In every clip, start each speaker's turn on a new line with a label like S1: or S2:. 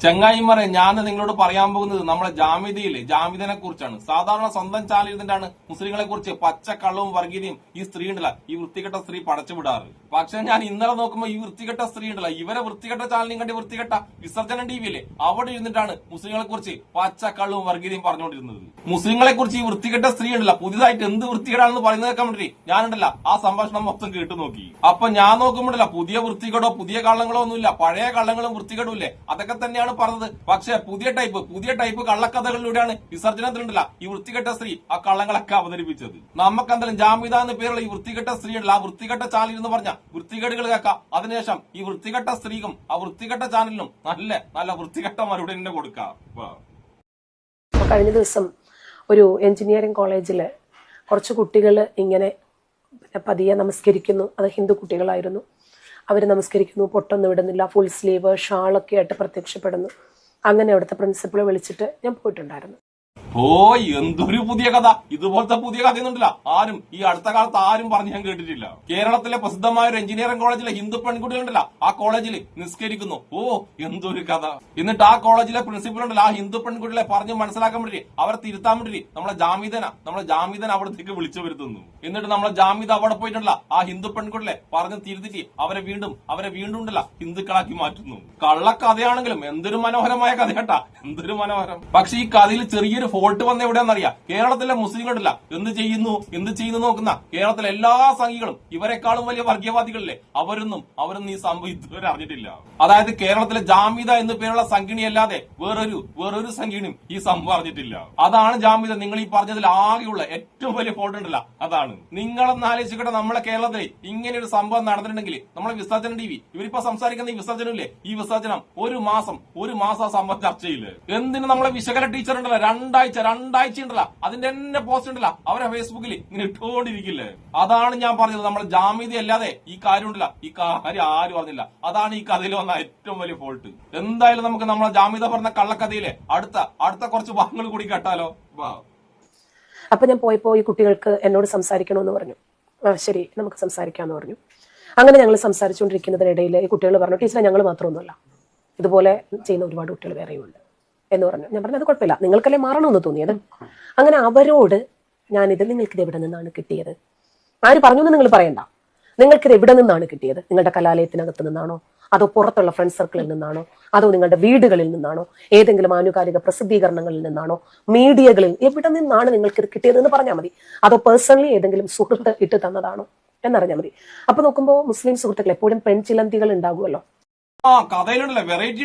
S1: ചങ്ങായിമാരെ, ഞാൻ നിങ്ങളോട് പറയാൻ പോകുന്നത് നമ്മളെ ജാമിദിനെ കുറിച്ചാണ്. സാധാരണ സ്വന്തം ചാനലിലാണ് മുസ്ലിങ്ങളെ കുറിച്ച് പച്ചക്കള്ളവും വർഗീയതയും ഈ സ്ത്രീ ഉണ്ടല്ല, ഈ വൃത്തികെട്ട സ്ത്രീ പടച്ചുവിടാറ്. പക്ഷെ ഞാൻ ഇന്നലെ നോക്കുമ്പോൾ ഈ വൃത്തികെട്ട സ്ത്രീ ഉണ്ടല്ല, ഇവരെ വൃത്തികെട്ട ചാനലിനും കണ്ടി വൃത്തികെട്ട വിസർജനം ടി വിയിലെ അവിടെ ഇരുന്നിട്ടാണ് മുസ്ലിങ്ങളെ കുറിച്ച് പച്ചക്കള്ളവും വർഗീയതയും പറഞ്ഞുകൊണ്ടിരുന്നത്. മുസ്ലിങ്ങളെ കുറിച്ച് ഈ വൃത്തികെട്ട സ്ത്രീ ഉണ്ടല്ല പുതിയതായിട്ട് എന്ത് വൃത്തികേടാണെന്ന് പറയുന്നത് കേൾക്കാൻ വേണ്ടി ഞാനുണ്ടല്ല ആ സംഭാഷണം മൊത്തം കേട്ടു നോക്കി. അപ്പൊ ഞാൻ നോക്കുമ്പോഴല്ല പുതിയ വൃത്തികേടോ പുതിയ കള്ളങ്ങളോ ഒന്നുമില്ല, പഴയ കള്ളങ്ങളും വൃത്തികേടും ഇല്ലേ അതൊക്കെ തന്നെയാണ് പറഞ്ഞത്. പക്ഷെ പുതിയ ടൈപ്പ് കള്ളക്കഥകളിലൂടെയാണ് വിസർജനത്തിലുണ്ടല്ല ഈ വൃത്തികെട്ട സ്ത്രീ ആ കള്ളങ്ങളൊക്കെ അവതരിപ്പിച്ചത്. നമുക്കെന്തായാലും ജാമിദ എന്ന പേരുള്ള ഈ വൃത്തികെട്ട സ്ത്രീ ഉണ്ടല്ല, ആ വൃത്തികെട്ട ചാനൽ എന്ന് പറഞ്ഞ വൃത്തികേടുകൾ കേൾക്കാം. അതിനുശേഷം ഈ വൃത്തികെട്ട സ്ത്രീക്കും ആ വൃത്തികെട്ട ചാനലിനും നല്ല വൃത്തികെട്ട മറുപടി തന്നെ കൊടുക്കാം.
S2: കഴിഞ്ഞ ദിവസം ഒരു എഞ്ചിനീയറിംഗ് കോളേജില് കുറച്ച് കുട്ടികൾ ഇങ്ങനെ പതിയെ നമസ്കരിക്കുന്നു. അത് ഹിന്ദു കുട്ടികളായിരുന്നു. അവർ നമസ്കരിക്കുന്നു, പൊട്ടൊന്നും ഇടുന്നില്ല, ഫുൾ സ്ലീവ് ഷാളൊക്കെ ആയിട്ട് പ്രത്യക്ഷപ്പെടുന്നു. അങ്ങനെ അവിടുത്തെ പ്രിൻസിപ്പളെ വിളിച്ചിട്ട് ഞാൻ പോയിട്ടുണ്ടായിരുന്നു.
S1: ഓ, എന്തൊരു പുതിയ കഥ! ഇതുപോലത്തെ പുതിയ കഥയൊന്നുമില്ല, ആരും ഈ അടുത്ത കാലത്ത് ആരും പറഞ്ഞ് ഞാൻ കേട്ടിട്ടില്ല. കേരളത്തിലെ പ്രസിദ്ധമായ ഒരു എഞ്ചിനീയറിംഗ് കോളേജിലെ ഹിന്ദു പെൺകുട്ടികളുണ്ടല്ല, ആ കോളേജിൽ നിസ്കരിക്കുന്നു. ഓ, എന്തൊരു കഥ! എന്നിട്ട് ആ കോളേജിലെ പ്രിൻസിപ്പൽ ഉണ്ടല്ലോ ആ ഹിന്ദു പെൺകുട്ടികളെ പറഞ്ഞ് മനസ്സിലാക്കാൻ വേണ്ടി അവരെ തിരുത്താൻ വേണ്ടി നമ്മളെ ജാമിദനെ അവിടത്തേക്ക് വിളിച്ചു വരുത്തുന്നു. എന്നിട്ട് നമ്മളെ ജാമിദ അവിടെ പോയിട്ടുണ്ടല്ല ആ ഹിന്ദു പെൺകുട്ടികളെ പറഞ്ഞ് തിരുത്തിട്ട് അവരെ വീണ്ടും ഉണ്ടല്ല ഹിന്ദുക്കളാക്കി മാറ്റുന്നു. കള്ളക്കഥയാണെങ്കിലും എന്തൊരു മനോഹരമായ കഥ കേട്ടാ, എന്തൊരു മനോഹരം. പക്ഷെ ഈ കഥയിൽ ചെറിയൊരു ഫോൾട്ട് വന്ന എവിടെയാണെന്നറിയാം. കേരളത്തിലെ മുസ്ലിങ്ങളുണ്ടല്ല എന്ത് ചെയ്യുന്നു നോക്കുന്ന കേരളത്തിലെ എല്ലാ സംഘികളും ഇവരെക്കാളും വലിയ വർഗീയവാദികളില്ലേ, അവരൊന്നും ഈ സംഭവം ഇതുവരെ അറിഞ്ഞിട്ടില്ല. അതായത് കേരളത്തിലെ ജാമിദ എന്ന് പേരുള്ള സംഘിണി അല്ലാതെ വേറൊരു സംഘിണിയും ഈ സംഭവം അറിഞ്ഞിട്ടില്ല. അതാണ് ജാമിദ നിങ്ങൾ ഈ പറഞ്ഞതിൽ ആകെയുള്ള ഏറ്റവും വലിയ ഫോൾട്ട് ഉണ്ടല്ല, അതാണ്. നിങ്ങളൊന്ന് ആലോചിക്കട്ടെ, നമ്മളെ കേരളത്തിൽ ഇങ്ങനെ ഒരു സംഭവം നടന്നിട്ടുണ്ടെങ്കിൽ നമ്മളെ വിസർജനം ടി വി ഇവരിപ്പോ സംസാരിക്കുന്ന ഈ വിസർജനമില്ലേ, ഈ വിസർജനം ഒരു മാസം ആ സംഭവം ചർച്ചയില്. എന്തിന് നമ്മളെ വിശകല ടീച്ചർ ഉണ്ടല്ലോ രണ്ടാഴ്ച ഉണ്ടല്ല അതിന്റെ തന്നെ പോസ്റ്റ് ഉണ്ടല്ല അവരെ ഫേസ്ബുക്കിൽ ഇങ്ങനെ ഇട്ടുകൊണ്ടിരിക്കില്ലേ. അതാണ് ഞാൻ പറഞ്ഞത്, നമ്മൾ ജാമിദ അല്ലാതെ ഈ കാര്യം ഉണ്ടല്ല, ഈ കാര്യം ആരും അറിഞ്ഞില്ല. അതാണ് ഈ കഥയിൽ വന്ന ഏറ്റവും വലിയ ഫോൾട്ട്. എന്തായാലും നമുക്ക് നമ്മളെ ജാമിദ പറഞ്ഞ കള്ളക്കഥയിലെ അടുത്ത കുറച്ച് ഭാഗങ്ങൾ കൂടി കേട്ടാലോ.
S2: അപ്പൊ ഞാൻ പോയപ്പോ ഈ കുട്ടികൾക്ക് എന്നോട് സംസാരിക്കണമെന്ന് പറഞ്ഞു. ശരി, നമുക്ക് സംസാരിക്കാന്ന് പറഞ്ഞു. അങ്ങനെ ഞങ്ങൾ സംസാരിച്ചുകൊണ്ടിരിക്കുന്നതിനിടയിൽ ഈ കുട്ടികൾ പറഞ്ഞു, ടീച്ചറെ ഞങ്ങൾ മാത്രമൊന്നുമല്ല, ഇതുപോലെ ചെയ്യുന്ന ഒരുപാട് കുട്ടികൾ വേറെയുമുണ്ട് എന്ന് പറഞ്ഞു. ഞാൻ പറഞ്ഞു അത് കുഴപ്പമില്ല, നിങ്ങൾക്കല്ലേ മാറണമെന്ന് തോന്നിയത്. അങ്ങനെ അവരോട് നിങ്ങൾക്കിത് എവിടെ നിന്നാണ് കിട്ടിയത്, ആര് പറഞ്ഞു എന്ന് നിങ്ങൾ പറയണ്ട, നിങ്ങൾക്കിത് എവിടെ നിന്നാണ് കിട്ടിയത്, നിങ്ങളുടെ കലാലയത്തിനകത്ത് നിന്നാണോ, അതോ പുറത്തുള്ള ഫ്രണ്ട് സർക്കിളിൽ നിന്നാണോ, അതോ നിങ്ങളുടെ വീടുകളിൽ നിന്നാണോ, ഏതെങ്കിലും ആനുകാലിക പ്രസിദ്ധീകരണങ്ങളിൽ നിന്നാണോ, മീഡിയകളിൽ എവിടെ നിന്നാണ് നിങ്ങൾക്കിത് കിട്ടിയതെന്ന് പറഞ്ഞാൽ മതി. അതോ പേഴ്സണലി ഏതെങ്കിലും സുഹൃത്ത് ഇട്ട് തന്നതാണോ എന്നറിഞ്ഞാൽ മതി. അപ്പൊ നോക്കുമ്പോൾ മുസ്ലിം സുഹൃത്തുക്കൾ എപ്പോഴും പെൺചിലന്തികൾ ഉണ്ടാകുമല്ലോ.
S1: കഥയിലുണ്ടല്ലോ വെറൈറ്റി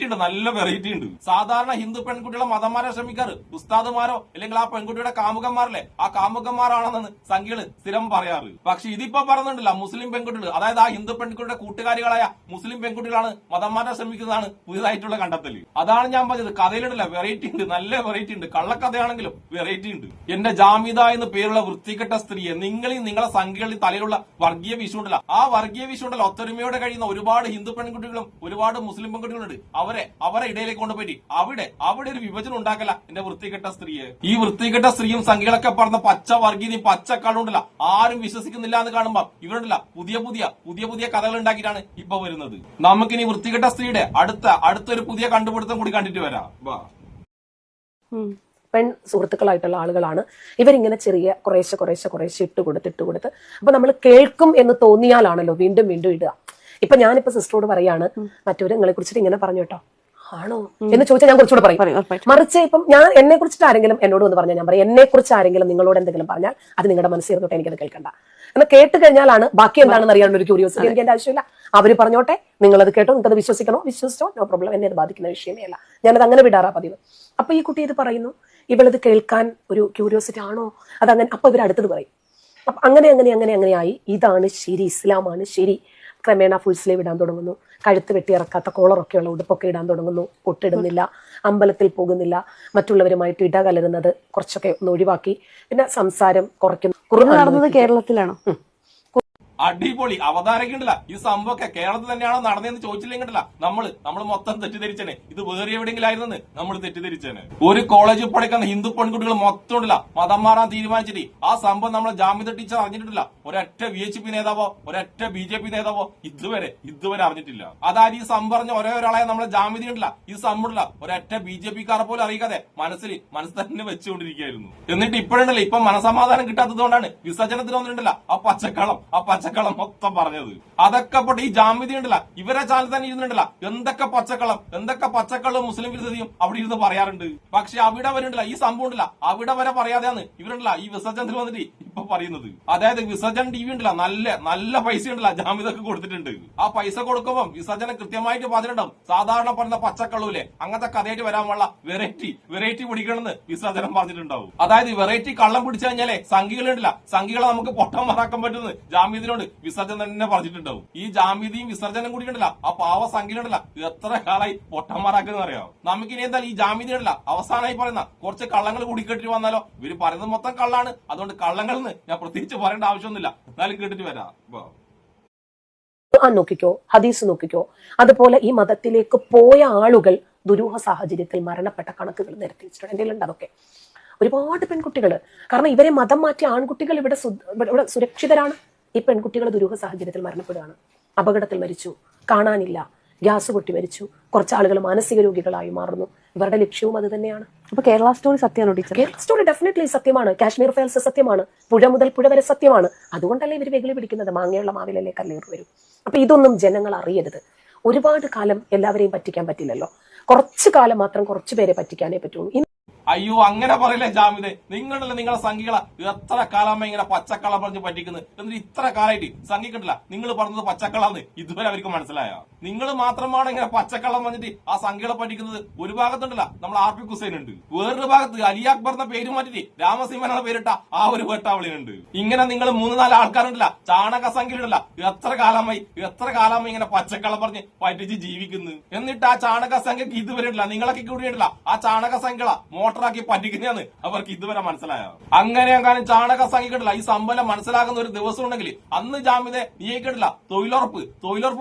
S1: ഉണ്ട്, നല്ല വെറൈറ്റി ഉണ്ട്. സാധാരണ ഹിന്ദു പെൺകുട്ടികളെ മതന്മാരെ ശ്രമിക്കാറ് ഉസ്താദുമാരോ അല്ലെങ്കിൽ ആ പെൺകുട്ടിയുടെ കാമുകന്മാരല്ലേ, ആ കാമുകന്മാരാണെന്ന് സംഖ്യകള് സ്ഥിരം പറയാറ്. പക്ഷെ ഇതിപ്പോ പറയുന്നുണ്ടല്ല മുസ്ലിം പെൺകുട്ടികൾ, അതായത് ആ ഹിന്ദു പെൺകുട്ടിയുടെ കൂട്ടുകാരികളായ മുസ്ലിം പെൺകുട്ടികളാണ് മതന്മാരെ ശ്രമിക്കുന്നതാണ് പുതിയതായിട്ടുള്ള കണ്ടെത്തല്. അതാണ് ഞാൻ പറഞ്ഞത്, കഥയിലുണ്ടല്ല വെറൈറ്റി ഉണ്ട്, നല്ല വെറൈറ്റി ഉണ്ട്. കള്ളക്കഥയാണെങ്കിലും വെറൈറ്റി ഉണ്ട്. എന്റെ ജാമിദ എന്ന് പേരുള്ള വൃത്തികെട്ട സ്ത്രീയെ നിങ്ങളെ സംഖ്യകളിൽ തലയിലുള്ള വർഗീയ വിഷു ഉണ്ടല്ല, ആ വർഗീയ വിഷു ഉണ്ടല്ലോ ഒത്തൊരുമയോടെ കഴിയുന്ന ഒരുപാട് ഹിന്ദു പെൺകുട്ടികളും ഒരുപാട് മുസ്ലിം പെൺകുട്ടികളുണ്ട്. അവരെ ഇടയിലേക്ക് കൊണ്ടുപോയി അവിടെ ഒരു വിഭജനം ഉണ്ടാക്കല എന്റെ വൃത്തികെട്ട സ്ത്രീയെ. ഈ വൃത്തികെട്ട സ്ത്രീയും സംഖ്യകളൊക്കെ പറഞ്ഞ പച്ച വർഗീയതയും പച്ചക്കള്ളുണ്ടല്ല ആരും വിശ്വസിക്കുന്നില്ല എന്ന് കാണുമ്പോ ഇവരുണ്ടല്ല പുതിയ കഥകൾ ഉണ്ടാക്കിയിട്ടാണ് ഇപ്പൊ വരുന്നത്. നമുക്കിനി വൃത്തികെട്ട സ്ത്രീയുടെ അടുത്തൊരു പുതിയ കണ്ടുപിടുത്തം കൂടി കണ്ടിട്ട് വരാം.
S2: പെൺ സുഹൃത്തുക്കളായിട്ടുള്ള ആളുകളാണ് ഇവരിങ്ങനെ ചെറിയ കുറേശ്ശെ ഇട്ട് കൊടുത്ത് അപ്പൊ നമ്മൾ കേൾക്കും എന്ന് തോന്നിയാലാണല്ലോ വീണ്ടും ഇടുക. ഇപ്പൊ ഞാനിപ്പോ സിസ്റ്ററോട് പറയാണ്, മറ്റൊരു നിങ്ങളെ കുറിച്ചിട്ട് ഇങ്ങനെ പറഞ്ഞു കേട്ടോ, ആണോ എന്ന് ചോദിച്ചാൽ ഞാൻ കുറച്ചുകൂടെ പറയും. മറിച്ച് ഇപ്പം ഞാൻ എന്നെ കുറിച്ചിട്ട് ആരെങ്കിലും എന്നോട് ഒന്ന് പറഞ്ഞാൽ ഞാൻ പറയും, എന്നെ കുറിച്ച് ആരെങ്കിലും നിങ്ങളോട് എന്തെങ്കിലും പറഞ്ഞാൽ അത് നിങ്ങളുടെ മനസ്സിൽ എനിക്കത് കേൾക്കണ്ട എന്ന് കേട്ട് കഴിഞ്ഞാലാണ് ബാക്കി എന്താണെന്ന് അറിയാനുള്ള ഒരു ക്യൂരിയോസിറ്റി എനിക്ക് എന്റെ ആവശ്യമില്ല. അവര് പറഞ്ഞോട്ടെ, നിങ്ങളത് കേട്ടോ, നിങ്ങൾക്കത് വിശ്വസിച്ചോ, നോ പ്രോബ്ലം, എന്നെ അത് ബാധിക്കുന്ന വിഷയമേ അല്ല, ഞാനത് അങ്ങനെ വിടാറാ പതിവ്. അപ്പൊ ഈ കുട്ടി ഇത് പറയുന്നു, ഇവളത് കേൾക്കാൻ ഒരു ക്യൂരിയോസിറ്റി ആണോ അതങ്ങനെ. അപ്പൊ ഇവർ അടുത്തത് പറയും. അപ്പൊ അങ്ങനെയായി ഇതാണ് ശരി, ഇസ്ലാമാണ് ശരി. ക്രമേണ ഫുൾ സ്ലീവ് ഇടാൻ തുടങ്ങുന്നു, കഴുത്ത് വെട്ടിയിറക്കാത്ത കോളറൊക്കെയുള്ള ഉടുപ്പൊക്കെ ഇടാൻ തുടങ്ങുന്നു, പൊട്ടിടുന്നില്ല, അമ്പലത്തിൽ പോകുന്നില്ല, മറ്റുള്ളവരുമായിട്ട് ഇടകലരുന്നത് കുറച്ചൊക്കെ ഒന്ന് ഒഴിവാക്കി, പിന്നെ സംസാരം കുറയ്ക്കുന്നു.
S3: നടന്നത് കേരളത്തിലാണോ?
S1: അടിപൊളി അവതാരക്കുണ്ടല്ല. ഈ സംഭവമൊക്കെ കേരളത്തിൽ തന്നെയാണോ നടന്നതെന്ന് ചോദിച്ചില്ലെങ്കിണ്ടല്ല നമ്മൾ മൊത്തം തെറ്റിദ്ധരിച്ചേനെ. ഇത് വേറെ എവിടെയെങ്കിലും ആയിരുന്നെന്ന് നമ്മൾ തെറ്റിദ്ധരിച്ചേനെ. ഒരു കോളേജിൽ പഠിക്കുന്ന ഹിന്ദു പെൺകുട്ടികൾ മൊത്തം ഉണ്ടല്ല മതം മാറാൻ തീരുമാനിച്ചിട്ട് ആ സംഭവം നമ്മളെ ജാമ്യത ടീച്ചർ അറിഞ്ഞിട്ടില്ല. ഒരൊറ്റ VHP നേതാവോ ഒരൊറ്റ BJP നേതാവോ ഇതുവരെ അറിഞ്ഞിട്ടില്ല. അതായത് ഈ സംഭവം പറഞ്ഞ ഒരേ ഒരാളെ നമ്മളെ ജാമ്യത ഉണ്ടല്ല ഈ സംഭവമില്ല ഒരൊറ്റ BJP-ക്കാരെ പോലും അറിയിക്കാതെ മനസ്സിൽ തന്നെ വെച്ചുകൊണ്ടിരിക്കുകയായിരുന്നു. എന്നിട്ട് ഇപ്പോഴുണ്ടല്ലോ ഇപ്പൊ മനസമാധാനം കിട്ടാത്തത് കൊണ്ടാണ് വിസർജനത്തിന് വന്നിട്ടുണ്ടല്ല ആ പച്ചക്കളം മൊത്തം പറഞ്ഞത്. അതൊക്കെ പോട്ടെ, ഈ ജാമ്യത ഉണ്ടല്ല ഇവരെ ചാനൽ തന്നെ ഇരുന്നുണ്ടല്ല എന്തൊക്കെ പച്ചക്കള്ളും മുസ്ലിം വിരുദ്ധതയും അവിടെ ഇരുന്ന് പറയാറുണ്ട്. പക്ഷെ അവിടെ വരുന്നില്ല ഈ സംഭവം ഉണ്ടല്ല അവിടെ വരെ പറയാതെയാണ് ഇവരുണ്ടല്ല ഈ വിസർജനത്തിൽ വന്നിട്ട് ഇപ്പൊ പറയുന്നത്. അതായത് വിസർജൻ TV ഉണ്ടല്ല നല്ല പൈസ ഉണ്ടല്ല ജാമ്യതൊക്കെ കൊടുത്തിട്ടുണ്ട്. ആ പൈസ കൊടുക്കുമ്പോ വിസർജനം കൃത്യമായിട്ട് പറഞ്ഞിട്ടുണ്ടാവും. സാധാരണ പറഞ്ഞ പച്ചക്കള്ളൂലെ അങ്ങനത്തെ കഥയായിട്ട് വരാനുള്ള വെറൈറ്റി പിടിക്കണമെന്ന് വിസർജനം പറഞ്ഞിട്ടുണ്ടാവും. അതായത് വെറൈറ്റി കള്ളം പിടിച്ചു കഴിഞ്ഞാലേ സംഘികളുണ്ടല്ല സംഘികളെ നമുക്ക് പൊട്ടം മറാക്കാൻ പറ്റുന്നത് ജാമ്യത്തിനോട് വിസർജനം തന്നെ പറഞ്ഞിട്ടുണ്ടാവും. ഈ ജാമ്യതയും വിസർജനം കൂടി ഉണ്ടല്ല ആ പാവ സംഘികളുണ്ടല്ല എത്ര കാലായി പൊട്ടം മറാക്കുന്ന അറിയാം. നമുക്കിനി എന്തായാലും ഈ ജാമ്യത ഉണ്ടല്ല അവസാനമായി പറയുന്ന കുറച്ച് കള്ളങ്ങൾ കൂടിക്കെട്ടി വന്നാലോ. ഇവര് പറയുന്നത് മൊത്തം കള്ളാണ്. അതുകൊണ്ട് കള്ളങ്ങൾ ഞാൻ പ്രത്യേകിച്ച് പറയേണ്ട ആവശ്യമൊന്നുമില്ല. എന്നാലും കേട്ടിട്ട് വരാം.
S2: ഖുർആൻ നോക്കിക്കോ, ഹദീസ് നോക്കിക്കോ. അതുപോലെ ഈ മതത്തിലേക്ക് പോയ ആളുകൾ ദുരൂഹ സാഹചര്യത്തിൽ മരണപ്പെട്ട കണക്കുകൾ നിരത്തി വെച്ചിട്ടുണ്ട്. എന്തെങ്കിലും ഉണ്ട് അതൊക്കെ. ഒരുപാട് പെൺകുട്ടികൾ, കാരണം ഇവരെ മതം മാറ്റിയ ആൺകുട്ടികൾ ഇവിടെ സുരക്ഷിതരാണ്. ഈ പെൺകുട്ടികൾ ദുരൂഹ സാഹചര്യത്തിൽ മരണപ്പെടുകയാണ്. അപകടത്തിൽ മരിച്ചു, കാണാനില്ല, ഗ്യാസ് പൊട്ടി മരിച്ചു. കുറച്ചാളുകൾ മാനസിക രോഗികളായി മാറുന്നു. ഇവരുടെ ലക്ഷ്യവും അത് തന്നെയാണ്.
S3: അപ്പൊ കേരള സ്റ്റോറി സത്യമാണോ ടീച്ചർ?
S2: കേരള സ്റ്റോറി ഡെഫിനറ്റ്ലി സത്യമാണ്. കാശ്മീർ ഫയൽസ് സത്യമാണ്. പുഴ മുതൽ പുഴ വരെ സത്യമാണ്. അതുകൊണ്ടല്ലേ ഇവർ വെകിളി പിടിക്കുന്നത്. മാങ്ങയുള്ള മാവിലല്ലേ കല്ലേറ് വരും. അപ്പൊ ഇതൊന്നും ജനങ്ങൾ അറിയരുത്. ഒരുപാട് കാലം എല്ലാവരെയും പറ്റിക്കാൻ പറ്റില്ലല്ലോ. കുറച്ചു കാലം മാത്രം കുറച്ചു പേരെ പറ്റിക്കാനേ പറ്റുള്ളൂ.
S1: അയ്യോ അങ്ങനെ പറയില്ലേ ജാമ്യത. നിങ്ങളെ സംഘികളെ എത്ര കാലമായി ഇങ്ങനെ പച്ചക്കള്ളം പറഞ്ഞ് പറ്റിക്കുന്നത്. എന്നിട്ട് ഇത്ര കാലമായിട്ട് സംഘിക്കണ്ടില്ല നിങ്ങൾ പറഞ്ഞത് പച്ചക്കള്ളാന്ന് ഇതുവരെ അവർക്ക് മനസ്സിലായ. നിങ്ങൾ മാത്രമാണ് ഇങ്ങനെ പച്ചക്കള്ളം പറഞ്ഞിട്ട് ആ സംഘികളെ പറ്റിക്കുന്നത്. ഒരു ഭാഗത്തുണ്ടല്ല നമ്മൾ RP ഹുസൈൻ ഉണ്ട്, വേറൊരു ഭാഗത്ത് അലി അക്ബർ എന്ന പേര് മാറ്റിട്ട് രാമസിംഹനാണ് പേരിട്ട ആ ഒരു വേട്ടാവളിയുണ്ട്. ഇങ്ങനെ നിങ്ങൾ 3-4 ആൾക്കാരുണ്ടല്ല ചാണക സംഖ്യയിലല്ല എത്ര കാലമായി ഇങ്ങനെ പച്ചക്കള്ളം പറഞ്ഞ് പറ്റിച്ച് ജീവിക്കുന്നു. എന്നിട്ട് ആ ചാണക സംഖ്യക്ക് ഇതുവരെ ഉണ്ടല്ല നിങ്ങളൊക്കെ കൂടിയിട്ടില്ല ആ ചാണക സംഖ്യകള മോട്ടറാക്കി പറ്റിക്കുന്നതാണ് അവർക്ക് ഇതുവരെ മനസ്സിലായോ. അങ്ങനെ അങ്ങനെ ചാണക സംഖ്യക്കിട്ടില്ല ഈ സംഭവം മനസ്സിലാകുന്ന ഒരു ദിവസം ഉണ്ടെങ്കിൽ അന്ന് ജാമ്യത നീക്കിട്ടില്ല തൊഴിലുറപ്പ്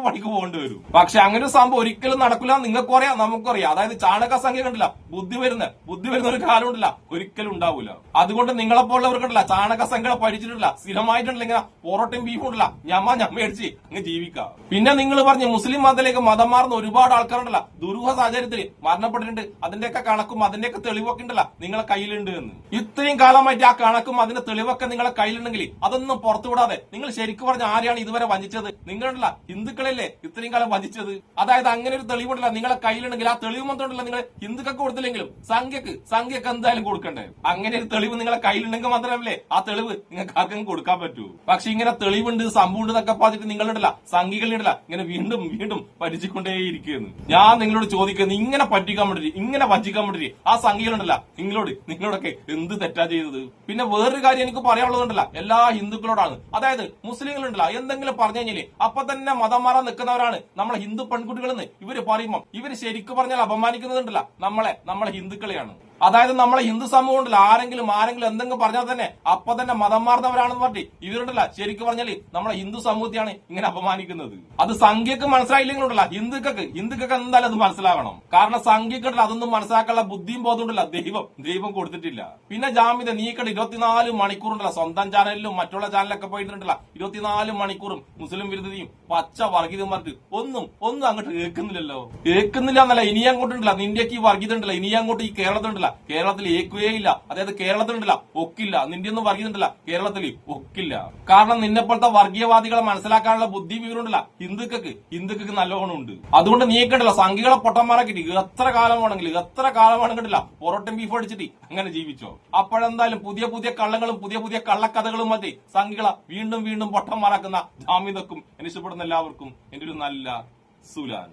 S1: പണിക്ക് പോകേണ്ടി വരും. പക്ഷെ അങ്ങനെ ഒരു സംഭവം ഒരിക്കലും നടക്കില്ല. നിങ്ങൾക്കും അറിയാം നമുക്കും അറിയാം. അതായത് ചാണക സംഖ്യ കണ്ടില്ല ബുദ്ധി വരുന്ന ഒരു കാലം ഉണ്ടല്ല ഒരിക്കലും ഉണ്ടാവില്ല. അതുകൊണ്ട് നിങ്ങളെപ്പോലുള്ളവർക്കുണ്ടല്ല ചാണക സംഖ്യ പഠിച്ചിട്ടില്ല സ്ഥിരമായിട്ടുണ്ടല്ല ഇങ്ങനെ പൊറോട്ടയും ബീഫും ഉണ്ടല്ല ഞമ്മ അടിച്ച് അങ്ങ് ജീവിക്കാം. പിന്നെ നിങ്ങൾ പറഞ്ഞ് മുസ്ലിം മതത്തിലേക്ക് മതം മാറുന്ന ഒരുപാട് ആൾക്കാരുണ്ടല്ല ദുരൂഹ സാഹചര്യത്തിൽ മരണപ്പെട്ടിട്ടുണ്ട്. അതിന്റെയൊക്കെ കണക്കും അതിന്റെയൊക്കെ തെളിവൊക്കെ ഉണ്ടല്ല നിങ്ങളെ കയ്യിലുണ്ട് എന്ന്. ഇത്രയും കാലമായിട്ട് ആ കണക്കും അതിന്റെ തെളിവൊക്കെ നിങ്ങളെ കയ്യിലുണ്ടെങ്കിൽ അതൊന്നും പുറത്തുവിടാതെ നിങ്ങൾ ശരിക്കും പറഞ്ഞ ആരെയാണ് ഇതുവരെ വഞ്ചിച്ചത്? നിങ്ങളുണ്ടല്ല ഹിന്ദുക്കളല്ലേ ഇത്രയും കാലം വഞ്ചിച്ചത്. അതായത് അങ്ങനെ ഒരു തെളിവുണ്ടല്ല നിങ്ങളെ കയ്യിലുണ്ടെങ്കിൽ ആ തെളിവ് മാത്രമല്ല നിങ്ങൾ ഹിന്ദുക്കൾക്ക് കൊടുത്തില്ലെങ്കിലും സംഖ്യക്ക് എന്തായാലും കൊടുക്കണ്ടേ. അങ്ങനെ ഒരു തെളിവ് നിങ്ങളെ കയ്യിലുണ്ടെങ്കിൽ മാത്രമല്ലേ ആ തെളിവ് നിങ്ങൾക്ക് ആർക്കും കൊടുക്കാൻ പറ്റൂ. പക്ഷെ ഇങ്ങനെ തെളിവുണ്ട് സംഭവമുണ്ട് എന്നൊക്കെ പറഞ്ഞിട്ട് നിങ്ങളുണ്ടല്ല സംഘികളുണ്ടല്ല ഇങ്ങനെ വീണ്ടും പറ്റിച്ചുകൊണ്ടേയിരിക്കുന്നു. ഞാൻ നിങ്ങളോട് ചോദിക്കുന്നത് ഇങ്ങനെ പറ്റിക്കാൻ വേണ്ടി ആ സംഖ്യകളുണ്ടല്ല നിങ്ങളോടൊക്കെ എന്ത് തെറ്റാ ചെയ്തത്? പിന്നെ വേറൊരു കാര്യം എനിക്ക് പറയാനുള്ളതുണ്ടല്ല എല്ലാ ഹിന്ദുക്കളോടാണ്. അതായത് മുസ്ലിങ്ങളുണ്ടല്ല എന്തെങ്കിലും പറഞ്ഞു കഴിഞ്ഞാല് അപ്പൊ തന്നെ മതം മാറാൻ നിൽക്കുന്നവരാണ് നമ്മളെ ഹിന്ദു പെൺകുട്ടികളെന്ന് ഇവര് പറയുമ്പോൾ ഇവര് ശരിക്കും പറഞ്ഞാൽ അപമാനിക്കുന്നതുണ്ടല്ല നമ്മളെ ഹിന്ദുക്കളെയാണ്. അതായത് നമ്മളെ ഹിന്ദു സമൂഹം ഉണ്ടല്ലോ ആരെങ്കിലും എന്തെങ്കിലും പറഞ്ഞാൽ തന്നെ അപ്പൊ തന്നെ മതം മാറുന്നവരാണെന്ന് പറഞ്ഞ് ഇവരുണ്ടല്ല ശരിക്കും പറഞ്ഞാല് നമ്മളെ ഹിന്ദു സമൂഹത്തെയാണ് ഇങ്ങനെ അപമാനിക്കുന്നത്. അത് സംഖ്യക്ക് മനസ്സിലായില്ലെങ്കിലുണ്ടല്ല ഹിന്ദുക്കൾക്ക് എന്തായാലും അത് മനസ്സിലാവണം. കാരണം സംഖ്യക്കുണ്ടല്ല അതൊന്നും മനസ്സിലാക്കാനുള്ള ബുദ്ധിയും ബോധമുണ്ടല്ല ദൈവം കൊടുത്തിട്ടില്ല. പിന്നെ ജാമ്യത നീക്കണ്ട 24 മണിക്കൂറുണ്ടല്ല സ്വന്തം ചാനലിലും മറ്റുള്ള ചാനലൊക്കെ പോയിട്ടുണ്ടല്ല 24 മണിക്കൂറും മുസ്ലിം വിരുദ്ധതയും പച്ച വർഗീയതയും പറഞ്ഞിട്ട് ഒന്നും അങ്ങോട്ട് ഏക്കുന്നില്ല എന്നല്ല. ഇനി അങ്ങോട്ടുണ്ടല്ല നിന്റെയൊക്കെ ഈ വർഗീയത ഉണ്ടല്ല ഇനി അങ്ങോട്ട് ഈ കേരളത്തിൽ ഏക്കുകയില്ല. അതായത് കേരളത്തിലുണ്ടല്ല ഒക്കില്ല. നിന്റെ ഒന്നും വർഗീയതണ്ടല്ല കേരളത്തിൽ ഒക്കില്ല. കാരണം നിന്നെപ്പോലത്തെ വർഗീയവാദികളെ മനസ്സിലാക്കാനുള്ള ബുദ്ധി വിവരമുണ്ടല്ല ഹിന്ദുക്കൾക്ക് നല്ലോണം ഉണ്ട്. അതുകൊണ്ട് നീക്കണ്ടല്ല സംഘികളെ പൊട്ടന്മാരാക്കിട്ട് എത്ര കാലം വേണമെങ്കിലില്ല പൊറോട്ടയും ബീഫ് അടിച്ചിട്ട് അങ്ങനെ ജീവിച്ചോ. അപ്പോഴെന്തായാലും പുതിയ കള്ളങ്ങളും പുതിയ കള്ളക്കഥകളും മതി സംഘികളെ വീണ്ടും പൊട്ടന്മാരാക്കുന്ന ജാമ്യതക്കും എന്നെ ഇഷ്ടപ്പെടുന്ന എല്ലാവർക്കും എന്റെ ഒരു നല്ല സുലാൻ.